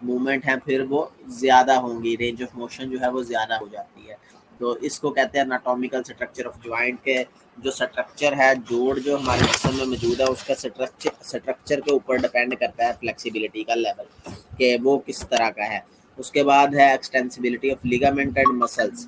Movement ہیں پھر وہ زیادہ ہوں گی، رینج آف موشن جو ہے وہ زیادہ ہو جاتی ہے. تو اس کو کہتے ہیں اناٹومیکل اسٹرکچر آف جوائنٹ کے جو اسٹرکچر ہے جوڑ جو ہمارے جسم میں موجود ہے اس کا اسٹرکچر کے اوپر ڈپینڈ کرتا ہے فلیکسیبلٹی کا لیول کہ وہ کس طرح کا ہے. اس کے بعد ہے extensibility of ligament and muscles.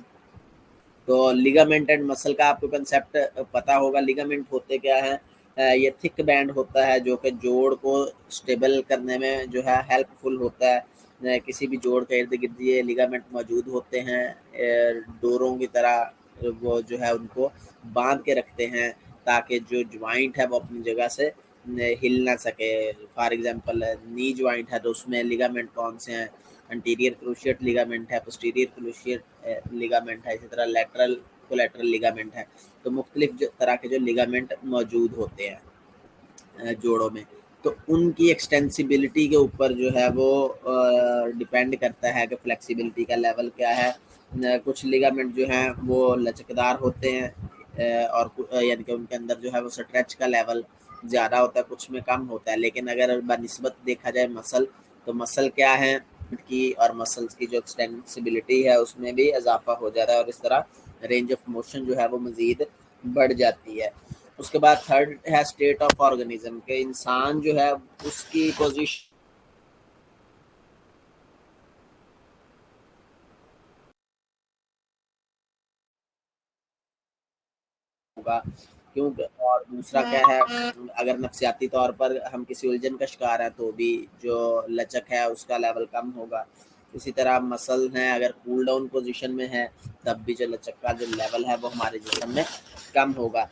تو لیگامنٹ اینڈ مسل کا آپ کو کنسیپٹ پتا ہوگا. لیگامنٹ ہوتے کیا ہے؟ یہ تھک بینڈ ہوتا ہے جو کہ جوڑ کو اسٹیبل کرنے میں جو ہے ہیلپ فل ہوتا ہے. کسی بھی جوڑ کے ارد گرد یہ لیگامنٹ موجود ہوتے ہیں ڈوروں کی طرح، وہ جو ہے ان کو باندھ کے رکھتے ہیں تاکہ جو جوائنٹ ہے وہ اپنی جگہ سے ہل نہ سکے. فار ایگزامپل نی جوائنٹ ہے تو اس میں لیگامنٹ کون سے ہیں؟ انٹیریئر کروشیٹ لیگامنٹ ہے، پوسٹیریئر کروشیٹ لیگامنٹ ہے، اسی طرح لیٹرل کولیٹرل لیگامنٹ ہے. تو مختلف طرح کے جو لیگامنٹ موجود ہوتے ہیں جوڑوں میں، تو ان کی ایکسٹینسیبلٹی کے اوپر جو ہے وہ ڈپینڈ کرتا ہے کہ فلیکسیبلٹی کا لیول کیا ہے. کچھ لیگامنٹ جو ہیں وہ لچکدار ہوتے ہیں اور یعنی کہ ان کے اندر جو ہے وہ اسٹریچ کا لیول زیادہ ہوتا ہے، کچھ میں کم ہوتا ہے. لیکن اگر بنسبت دیکھا جائے مسل، تو مسل کیا ہے کی اور مسلس کی جو ایکسٹینسبلٹی ہے اس میں بھی اضافہ ہو جاتا ہے اور اس طرح رینج آف موشن جو ہے وہ مزید بڑھ جاتی ہے. اس کے بعد تھرڈ ہے اسٹیٹ آف آرگنزم کہ انسان جو ہے اس کی پوزیشن ہوگا کیونکہ. اور دوسرا کیا ہے، اگر نفسیاتی طور پر ہم کسی الجھن کا شکار ہیں تو بھی جو لچک ہے اس کا لیول کم ہوگا. اسی طرح مسل ہیں اگر کول ڈاؤن پوزیشن میں ہے تب بھی جو لچک کا جو لیول ہے وہ ہمارے جسم میں کم ہوگا.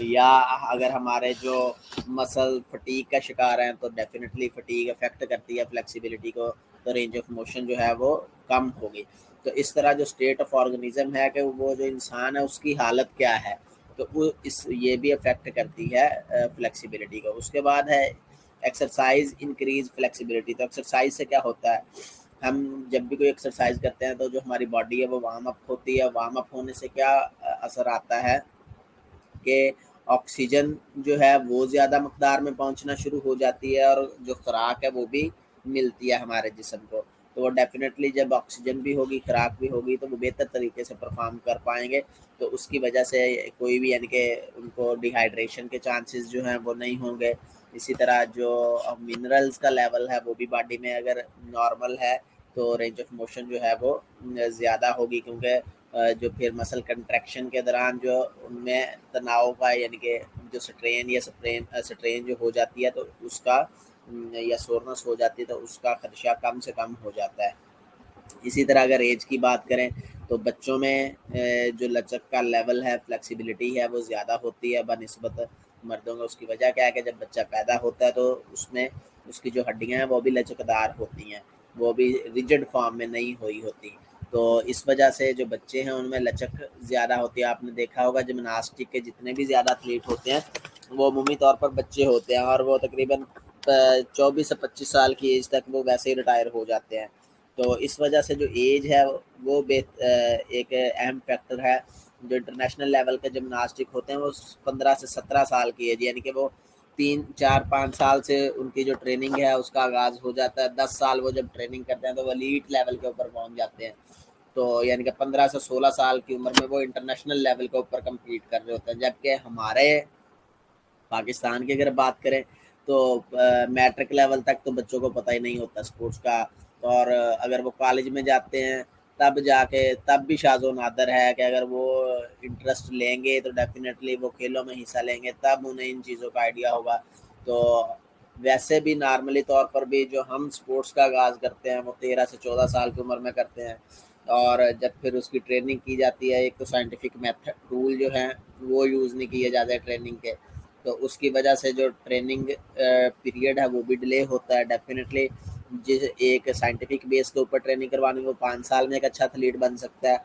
یا اگر ہمارے جو مسل فٹیگ کا شکار ہیں تو ڈیفینیٹلی فٹیگ افیکٹ کرتی ہے فلیکسیبلٹی کو، تو رینج آف موشن جو ہے وہ کم ہوگی. تو اس طرح جو اسٹیٹ آف آرگنزم ہے کہ وہ جو انسان ہے اس کی حالت کیا ہے، تو وہ یہ بھی افیکٹ کرتی ہے فلیکسیبلٹی کو. اس کے بعد ہے ایکسرسائز انکریز فلیکسیبلٹی. تو ایکسرسائز سے کیا ہوتا ہے، ہم جب بھی کوئی ایکسرسائز کرتے ہیں تو جو ہماری باڈی ہے وہ وارم اپ ہوتی ہے. وارم اپ ہونے سے کیا اثر آتا ہے کہ آکسیجن جو ہے وہ زیادہ مقدار میں پہنچنا شروع ہو جاتی ہے اور جو خوراک ہے وہ بھی ملتی ہے ہمارے جسم کو. تو وہ ڈیفینیٹلی جب آکسیجن بھی ہوگی خوراک بھی ہوگی تو وہ بہتر طریقے سے پرفارم کر پائیں گے. تو اس کی وجہ سے کوئی بھی یعنی کہ ان کو ڈی ہائیڈریشن کے چانسز جو ہیں وہ نہیں ہوں گے. اسی طرح جو منرلز کا لیول ہے وہ بھی باڈی میں اگر نارمل ہے تو رینج آف موشن جو ہے وہ زیادہ ہوگی کیونکہ جو پھر مسل کنٹریکشن کے دوران جو ان میں تناؤ کا یعنی کہ جو سٹرین یا سٹرین جو ہو جاتی ہے تو اس کا یا سورنس ہو جاتی ہے تو اس کا خدشہ کم سے کم ہو جاتا ہے. اسی طرح اگر ایج کی بات کریں تو بچوں میں جو لچک کا لیول ہے فلیکسیبلٹی ہے وہ زیادہ ہوتی ہے بنسبت مردوں میں. اس کی وجہ کیا ہے کہ جب بچہ پیدا ہوتا ہے تو اس میں اس کی جو ہڈیاں ہیں وہ بھی لچکدار ہوتی ہیں، وہ بھی ریجڈ فارم میں نہیں ہوئی ہوتی. تو اس وجہ سے جو بچے ہیں ان میں لچک زیادہ ہوتی ہے. آپ نے دیکھا ہوگا جمناسٹک کے جتنے بھی زیادہ ایتھلیٹ ہوتے ہیں وہ عمومی طور پر بچے ہوتے ہیں اور وہ تقریباً 24 سے 25 سال کی ایج تک وہ ویسے ہی ریٹائر ہو جاتے ہیں. تو اس وجہ سے جو ایج ہے وہ ایک اہم فیکٹر ہے. جو انٹرنیشنل لیول کے جمناسٹک ہوتے ہیں وہ 15 سے 17 سال کی ایج یعنی کہ وہ 3 4 5 سال سے ان کی جو ٹریننگ ہے اس کا آغاز ہو جاتا ہے. 10 سال وہ جب ٹریننگ کرتے ہیں تو وہ ایلیٹ لیول کے اوپر پہنچ جاتے ہیں. تو یعنی کہ 15 سے 16 سال کی عمر میں وہ انٹرنیشنل لیول کے اوپر کمپیٹ کر رہے ہوتے ہیں. جبکہ ہمارے پاکستان کی اگر بات کریں تو میٹرک لیول تک تو بچوں کو پتہ ہی نہیں ہوتا اسپورٹس کا. اور اگر وہ کالج میں جاتے ہیں تب جا کے تب بھی شاذ و نادر ہے کہ اگر وہ انٹرسٹ لیں گے تو ڈیفینیٹلی وہ کھیلوں میں حصہ لیں گے تب انہیں ان چیزوں کا آئیڈیا ہوگا. تو ویسے بھی نارملی طور پر بھی جو ہم اسپورٹس کا آغاز کرتے ہیں وہ 13 سے 14 سال کی عمر میں کرتے ہیں. اور جب پھر اس کی ٹریننگ کی جاتی ہے ایک تو سائنٹیفک میتھڈ ٹول جو ہیں وہ یوز نہیں کیے جاتے ہیں ٹریننگ کے، تو اس کی وجہ سے جو ٹریننگ پیریڈ ہے وہ بھی ڈیلے ہوتا ہے. ڈیفینیٹلی جس ایک سائنٹیفک بیس کے اوپر ٹریننگ کروانی وہ 5 سال میں ایک اچھا ایتھلیٹ بن سکتا ہے.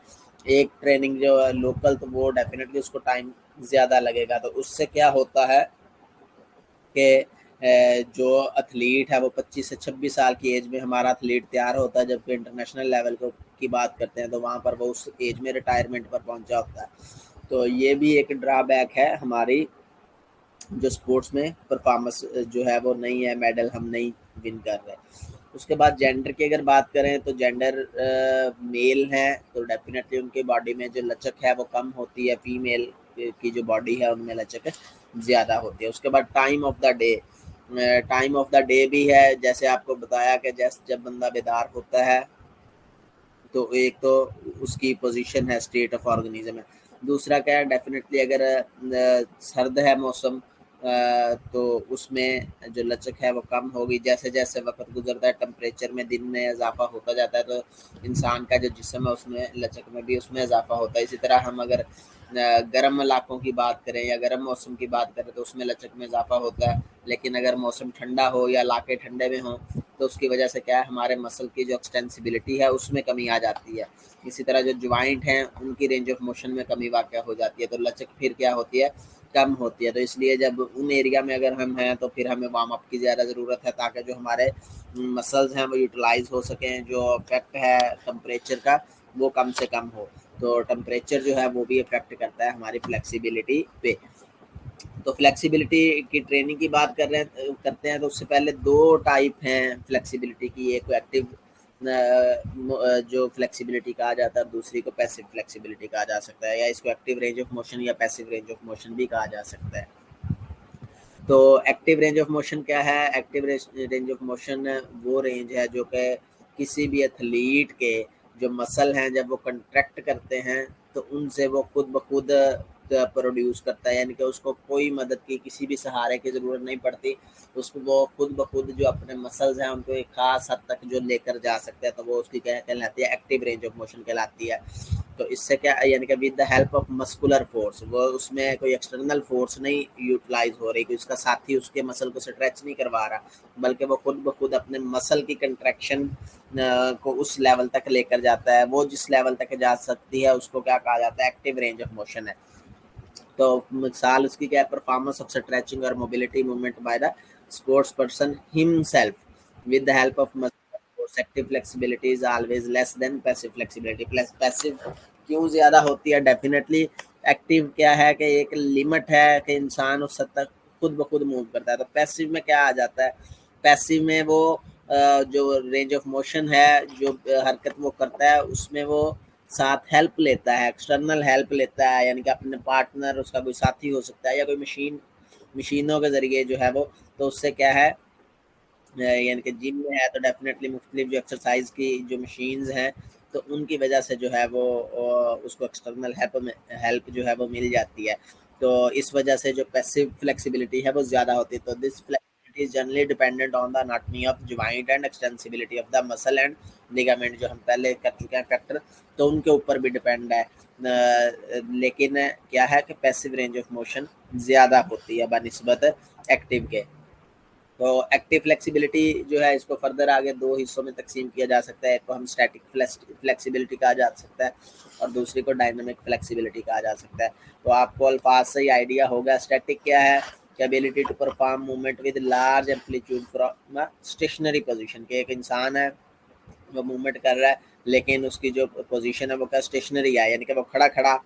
ایک ٹریننگ جو ہے لوکل تو وہ ڈیفینیٹلی اس کو ٹائم زیادہ لگے گا. تو اس سے کیا ہوتا ہے کہ جو ایتھلیٹ ہے وہ 25 سے 26 سال کی ایج میں ہمارا ایتھلیٹ تیار ہوتا ہے، جبکہ انٹرنیشنل لیول کی بات کرتے ہیں تو وہاں پر وہ اس ایج میں ریٹائرمنٹ پر پہنچا ہوتا ہے. تو یہ بھی ایک ڈرا بیک ہے ہماری جو سپورٹس میں پرفارمنس جو ہے وہ نہیں ہے، میڈل ہم نہیں ون کر رہے. اس کے بعد جینڈر کی اگر بات کریں تو جینڈر میل ہیں تو ڈیفینیٹلی ان کی باڈی میں جو لچک ہے وہ کم ہوتی ہے، فیمیل کی جو باڈی ہے ان میں لچک زیادہ ہوتی ہے۔ اس کے بعد time of the day, time of the day بھی ہے، جیسے آپ کو بتایا کہ جب بندہ بیدار ہوتا ہے تو ایک تو اس کی پوزیشن ہے، اسٹیٹ آف آرگنیزم ہے، دوسرا کیا ہے ڈیفینیٹلی اگر سرد ہے موسم تو اس میں جو لچک ہے وہ کم ہوگی، جیسے جیسے وقت گزرتا ہے ٹمپریچر میں دن میں اضافہ ہوتا جاتا ہے تو انسان کا جو جسم ہے اس میں لچک میں بھی اس میں اضافہ ہوتا ہے۔ اسی طرح ہم اگر گرم علاقوں کی بات کریں یا گرم موسم کی بات کریں تو اس میں لچک میں اضافہ ہوتا ہے، لیکن اگر موسم ٹھنڈا ہو یا علاقے ٹھنڈے میں ہوں تو اس کی وجہ سے کیا ہے ہمارے مسل کی جو ایکسٹینسبلٹی ہے اس میں کمی آ جاتی ہے۔ اسی طرح جو جوائنٹ ہیں ان کی رینج آف موشن میں کمی واقع ہو جاتی ہے تو لچک پھر کیا ہوتی ہے، کم ہوتی ہے۔ تو اس لیے جب ان ایریا میں اگر ہم ہیں تو پھر ہمیں وارم اپ کی زیادہ ضرورت ہے تاکہ جو ہمارے مسلز ہیں وہ یوٹیلائز ہو سکیں، جو افیکٹ ہے ٹمپریچر کا وہ کم سے کم ہو۔ تو ٹمپریچر جو ہے وہ بھی افیکٹ کرتا ہے ہماری فلیکسیبلٹی پہ۔ تو فلیکسیبلٹی کی ٹریننگ کی بات کرتے ہیں تو اس سے پہلے دو ٹائپ ہیں فلیکسیبلٹی کی، ایک ایکٹیو جو فلیکسیبلٹی کہا جاتا ہے، دوسری کو پیسو فلیکسیبلٹی کہا جا سکتا ہے، یا اس کو ایکٹیو رینج آف موشن یا پیسو رینج آف موشن بھی کہا جا سکتا ہے۔ تو ایکٹیو رینج آف موشن کیا ہے؟ ایکٹیو رینج آف موشن وہ رینج ہے جو کہ کسی بھی ایتھلیٹ کے جو مسل ہیں جب وہ کنٹریکٹ کرتے ہیں تو ان سے وہ خود بخود پروڈیوس کرتا ہے، یعنی کہ اس کو کوئی مدد کی کسی بھی سہارے کی ضرورت نہیں پڑتی، اس کو وہ خود بخود جو اپنے مسلز ہیں ان کو ایک خاص حد تک جو لے کر جا سکتے ہیں تو وہ اس کی کہلاتی ہے ایکٹیو رینج آف موشن کہلاتی ہے۔ تو اس سے کیا یعنی کہ with the help of muscular force, وہ اس میں کوئی ایکسٹرنل فورس نہیں یوٹیلائز ہو رہی کہ اس کا ساتھی اس کے مسل کو اسٹریچ نہیں کروا رہا، بلکہ وہ خود بخود اپنے مسل کی کنٹریکشن کو اس لیول تک لے کر جاتا ہے، وہ جس لیول تک جا سکتی ہے اس کو کیا کہا جاتا ہے، ایکٹیو رینج آف موشن ہے۔ تو مثال اس کی کیا ہے، پرفارمنس آف اسٹریچنگ اور mobility movement by the sports person himself with the help of active flexibility is always less than passive flexibility. Passive کیوں زیادہ ہوتی ہے؟ ڈیفینیٹلی ایکٹیو کیا ہے کہ ایک لمٹ ہے کہ انسان اس حد تک خود بخود موو کرتا ہے، تو پیسو میں کیا آ جاتا ہے، پیسو میں وہ جو رینج آف موشن ہے، جو حرکت وہ کرتا ہے اس میں وہ ساتھ ہیلپ لیتا ہے، ایکسٹرنل ہیلپ لیتا ہے، یعنی کہ اپنے پارٹنر، اس کا کوئی ساتھی ہو سکتا ہے یا کوئی مشینوں کے ذریعے جو ہے وہ، تو اس سے کیا ہے یعنی کہ جم میں ہے تو ڈیفینیٹلی مختلف جو ایکسرسائز کی جو مشینز ہیں تو ان کی وجہ سے جو ہے وہ اس کو ایکسٹرنل ہیلپ جو ہے وہ مل جاتی ہے، تو اس وجہ سے جو پیسو فلیکسیبلٹی ہے وہ زیادہ ہوتی ہے۔ تو this flexibility is generally dependent on the anatomy of joint and extensibility of the muscle and ligament, جو ہم پہلے کر چکے ہیں فیکٹر، تو ان کے اوپر بھی ڈیپینڈ ہے، لیکن کیا ہے کہ پیسو رینج آف موشن زیادہ ہوتی ہے بنسبت ایکٹیو کے۔ تو ایکٹیو فلیکسیبلٹی جو ہے اس کو فردر آگے دو حصوں میں تقسیم کیا جا سکتا ہے، ایک کو ہم اسٹیٹک فلیکسیبلٹی کہا جا سکتا ہے اور دوسری کو ڈائنامک فلیکسیبلٹی کہا جا سکتا ہے۔ تو آپ کو الفاظ سے ہی آئیڈیا ہوگا اسٹیٹک کیا ہے، کہ ability to perform movement with large amplitude from stationary position, کہ ایک انسان ہے وہ موومنٹ کر رہا ہے لیکن اس کی جو پوزیشن ہے وہ کیا اسٹیشنری ہے، یعنی کہ وہ کھڑا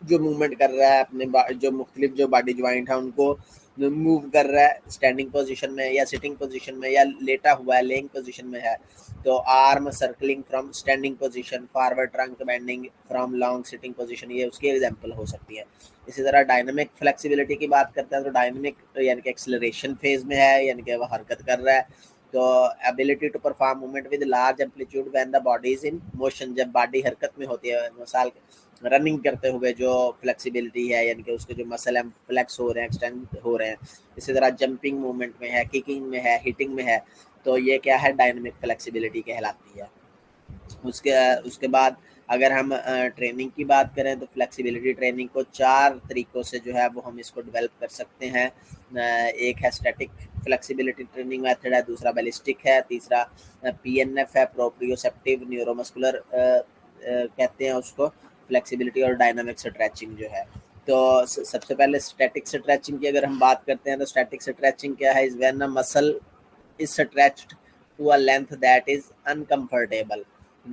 جو موومنٹ کر رہا ہے، اپنے جو مختلف جو باڈی جوائنٹ ہیں ان کو موو کر رہا ہے اسٹینڈنگ پوزیشن میں یا سٹنگ پوزیشن میں یا لیٹا ہوا ہے لینگ پوزیشن میں ہے، تو arm circling from standing position, forward trunk bending from long sitting position, یہ اس کی ایگزامپل ہو سکتی ہے۔ اسی طرح ڈائنامک فلیکسیبلٹی کی بات کرتے ہیں تو ڈائنامک یعنی کہ ایکسلریشن فیز میں ہے، یعنی کہ وہ حرکت کر رہا ہے، تو ability to perform movement with large amplitude when the body is in motion, جب باڈی حرکت میں ہوتی ہے، مثال رننگ کرتے ہوئے جو فلیکسیبلٹی ہے یعنی کہ اس کے جو مسل ہیں فلیکس ہو رہے ہیں، ایکسٹینڈ ہو رہے ہیں۔ اسی طرح جمپنگ موومنٹ میں ہے، ککنگ میں ہے، ہٹنگ میں ہے، تو یہ کیا ہے ڈائنامک فلیکسیبلٹی کہلاتی ہے۔ اس کے بعد اگر ہم ٹریننگ کی بات کریں تو فلیکسیبلٹی ٹریننگ کو 4 طریقوں سے جو ہے وہ ہم اس کو ڈیولپ کر سکتے ہیں۔ ایک ہے اسٹیٹک فلیکسیبلٹی ٹریننگ میتھڈ ہے، دوسرا بیلسٹک ہے، تیسرا PNF ہے، پروپریوسیپٹیو نیورو مسکولر کہتے ہیں اس کو فلیکسیبلٹی، اور ڈائنامک اسٹریچنگ جو ہے۔ تو سب سے پہلے اسٹیٹک اسٹریچنگ کی اگر ہم بات کرتے ہیں تو اسٹیٹک اسٹریچنگ کیا ہے، از when a muscle is stretched to a length that is uncomfortable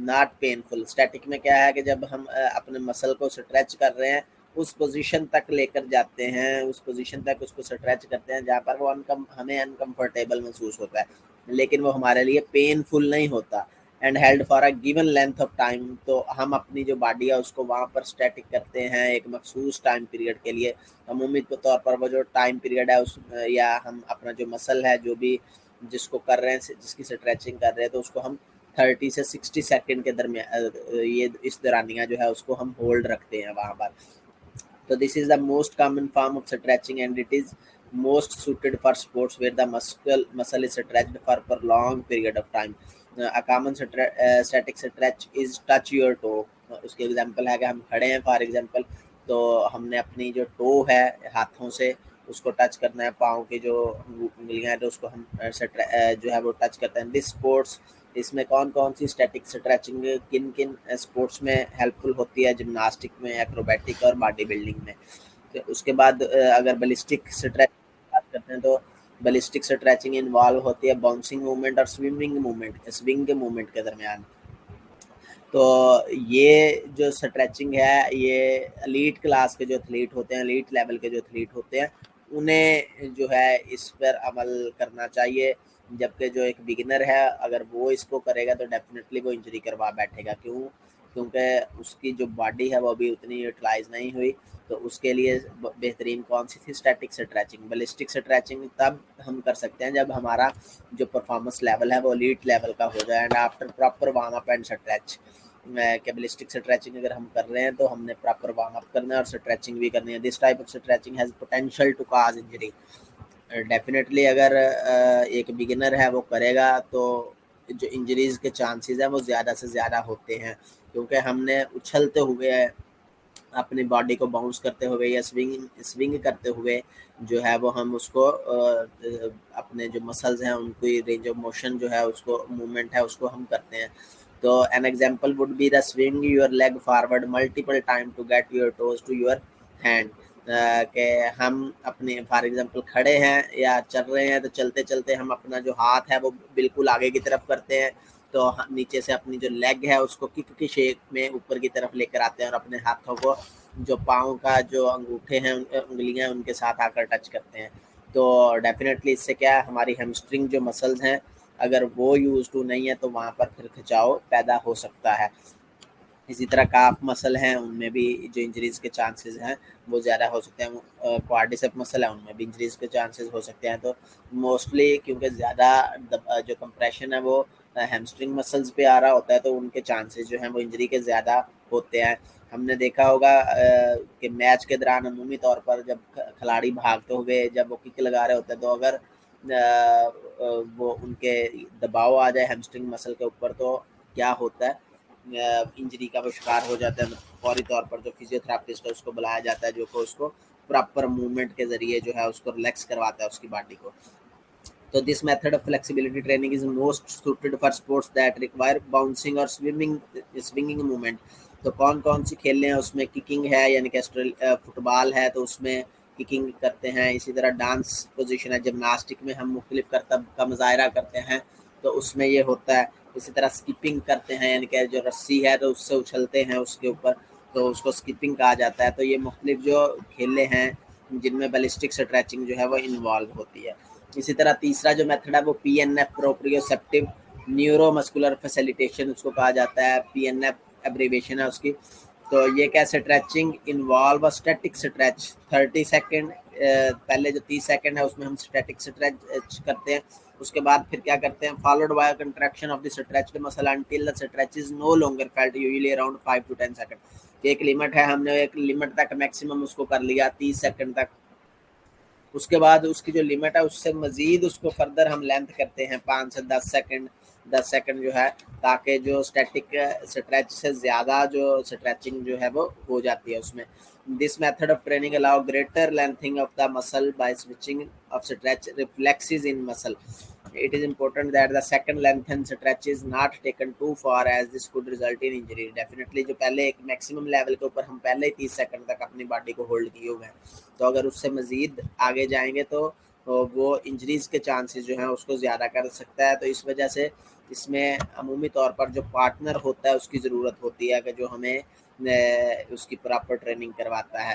not painful. Static میں کیا ہے کہ جب ہم اپنے مسل کو اسٹریچ کر رہے ہیں اس پوزیشن تک لے کر جاتے ہیں، اس پوزیشن تک اس کو اسٹریچ کرتے ہیں جہاں پر وہ ہمیں انکمفرٹیبل محسوس ہوتا ہے، لیکن وہ ہمارے لیے پینفل نہیں ہوتا. And held for a given length of time. تو ہم اپنی جو باڈی ہے اس کو وہاں پر اسٹیٹک کرتے ہیں ایک مخصوص ٹائم پیریڈ کے لیے. عمومی طور پر وہ جو ٹائم پیریڈ ہے اس یا ہم اپنا جو مسل ہے جو بھی جس کو کر رہے ہیں جس کی اسٹریچنگ کر رہے ہیں تو اس کو ہم 30 سے 60 سیکنڈ کے درمیان یہ اس دورانیہ جو ہے اس کو ہم ہولڈ رکھتے ہیں وہاں پر. تو this is the most common form of stretching and it is most suited for sports where the muscle is stretched for prolonged period of time. A common static stretch is touch your toe. اس کے example ہے کہ ہم کھڑے ہیں for example تو ہم نے اپنی جو ٹو ہے ہاتھوں سے اس کو ٹچ کرنا ہے, پاؤں کی جو انگلیاں ہیں تو اس کو ہم جو ہے وہ ٹچ کرتے ہیں. دس اسپورٹس اس میں کون کون سی اسٹیٹک اسٹریچنگ کن کن اسپورٹس میں ہیلپ فل ہوتی ہے؟ جمناسٹک میں, ایکروبیٹک اور باڈی بلڈنگ میں. اس کے بعد اگر بلسٹک اسٹریچنگ بات کرتے ہیں تو بلسٹک اسٹریچنگ انوالو ہوتی ہے باؤنسنگ موومنٹ اور سوئنگ موومنٹ کے درمیان. تو یہ جو اسٹریچنگ ہے یہ ایلیٹ کلاس کے جو ایتھلیٹ ہوتے ہیں, ایلیٹ لیول کے جو ایتھلیٹ ہوتے ہیں انہیں جو ہے اس پر عمل کرنا چاہیے, جبکہ جو ایک بگنر ہے اگر وہ اس کو کرے گا تو ڈیفینیٹلی وہ انجری کروا بیٹھے گا. کیونکہ اس کی جو باڈی ہے وہ ابھی اتنی یوٹیلائز نہیں ہوئی. تو اس کے لیے بہترین کون سی تھی؟ Static stretching. بلسٹک اسٹریچنگ تب ہم کر سکتے ہیں جب ہمارا جو پرفارمنس لیول ہے وہ ایلیٹ لیول کا ہو جائے and after proper warm up and stretch. Ballistic stretching اگر ہم کر رہے ہیں تو ہم نے پراپر وارم اپ کرنا ہے اور اسٹریچنگ بھی کرنی ہے. This type of stretching has potential to cause injury. Definitely اگر ایک بگنر ہے وہ کرے گا تو جو انجریز کے چانسز ہیں وہ زیادہ سے زیادہ ہوتے ہیں, کیونکہ ہم نے اچھلتے ہوئے اپنی باڈی کو باؤنس کرتے ہوئے یا سوئنگ کرتے ہوئے جو ہے وہ ہم اس کو اپنے جو مسلز ہیں ان کی رینج آف موشن جو ہے اس کو موومنٹ ہے اس کو ہم کرتے ہیں. تو an example would be the swing your leg forward multiple time to get your toes to your hand. کہ ہم اپنے فار ایگزامپل کھڑے ہیں یا چل رہے ہیں تو چلتے چلتے ہم اپنا جو ہاتھ ہے وہ بالکل آگے کی طرف کرتے ہیں, تو نیچے سے اپنی جو لیگ ہے اس کو کک کی شیپ میں اوپر کی طرف لے کر آتے ہیں اور اپنے ہاتھوں کو جو پاؤں کا جو انگوٹھے ہیں انگلیاں ان کے ساتھ آ کر ٹچ کرتے ہیں. تو ڈیفینیٹلی اس سے کیا ہے ہماری ہیمسٹرنگ جو مسلز ہیں اگر وہ یوز ٹو نہیں ہے تو وہاں پر پھر کھچاؤ پیدا ہو سکتا ہے. اسی طرح کاف مسل ہیں ان میں بھی جو انجریز کے چانسز ہیں وہ زیادہ ہو سکتے ہیں. کوارڈیسپ مسل ہے ان میں بھی انجریز کے چانسز ہو سکتے ہیں. تو موسٹلی کیونکہ زیادہ جو کمپریشن ہے وہ ہیمسٹرنگ مسلز پہ آ رہا ہوتا ہے تو ان کے چانسز جو ہیں وہ انجری کے زیادہ ہوتے ہیں. ہم نے دیکھا ہوگا کہ میچ کے دوران عمومی طور پر جب کھلاڑی بھاگتے ہوئے جب وہ کک لگا رہے ہوتے ہیں تو اگر وہ ان کے دباؤ آ جائے ہیمسٹرنگ مسل کے اوپر تو کیا ہوتا ہے انجری کا وہ شکار ہو جاتا ہے. فوری طور پر جو فزیوتھراپسٹ ہے اس کو بلایا جاتا ہے جو کہ اس کو پراپر موومنٹ کے ذریعے جو ہے اس کو ریلیکس کرواتا ہے اس کی باڈی کو. تو دس method of flexibility training is most suited for sports that require bouncing اور سوئنگنگ موومنٹ. تو کون سی کھیلیں ہیں اس میں ککنگ ہے یعنی کہ فٹ بال ہے تو اس میں ککنگ کرتے ہیں. اسی طرح ڈانس پوزیشن ہے, جمناسٹک میں ہم مختلف کرتب کا مظاہرہ کرتے ہیں تو اس میں یہ ہوتا ہے. اسی طرح اسکپنگ کرتے ہیں یعنی کہ جو رسی ہے تو اس سے اچھلتے ہیں اس کے اوپر تو اس کو اسکپنگ کہا جاتا ہے. تو یہ مختلف جو کھیلیں ہیں جن میں بیلسٹک اسٹریچنگ جو ہے وہ انوالو ہوتی ہے. اسی طرح تیسرا جو میتھڈ ہے وہ P N F proprioceptive neuro muscular facilitation اس کو کہا جاتا ہے. پی این ایف ایبریویشن ہے اس کی. تو یہ کیا stretching involve static stretch 30 second, پہلے جو 30 سیکنڈ ہے اس میں ہم اسٹیٹک اسٹریچ کرتے ہیں. اس کے بعد پھر کیا کرتے ہیں followed by contraction of the stretched muscle until the stretch is no longer felt usually around 5 to 10 second. ایک لمٹ ہے, ہم نے ایک لمٹ تک میکسیمم اس کو کر لیا 30 سیکنڈ تک. اس کے بعد اس کی جو لمٹ ہے اس سے مزید اس کو فردر ہم لینتھ کرتے ہیں 5 سے 10 سیکنڈ جو ہے تاکہ جو اسٹیٹک اسٹریچ سے زیادہ جو اسٹریچنگ جو ہے وہ ہو جاتی ہے اس میں. This method of training allow greater lengthening of the muscle by switching off stretch reflexes in muscle. It is important that the second lengthen stretch is not taken too far as this could result in injury. Definitely جو پہلے ایک maximum level کے اوپر ہم پہلے 30 second تک اپنی body کو ہولڈ کیے ہوئے ہیں تو اگر اس سے مزید آگے جائیں گے تو وہ انجریز کے چانسز جو ہیں اس کو زیادہ کر سکتا ہے. تو اس وجہ سے اس میں عمومی طور پر جو پارٹنر ہوتا ہے اس کی ضرورت ہوتی ہے کہ جو ہمیں اس کی پراپر ٹریننگ کرواتا ہے.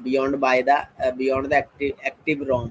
beyond the active realm,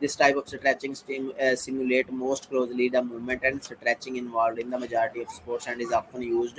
This type of stretching simulate most closely the movement and stretching involved in the majority of sports and is often used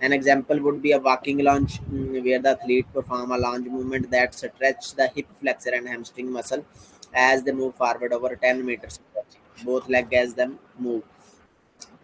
An example would be a walking lunge where the athlete perform a lunge movement that stretch the hip flexor and hamstring muscle as they move forward over 10 meters, both leg as them move।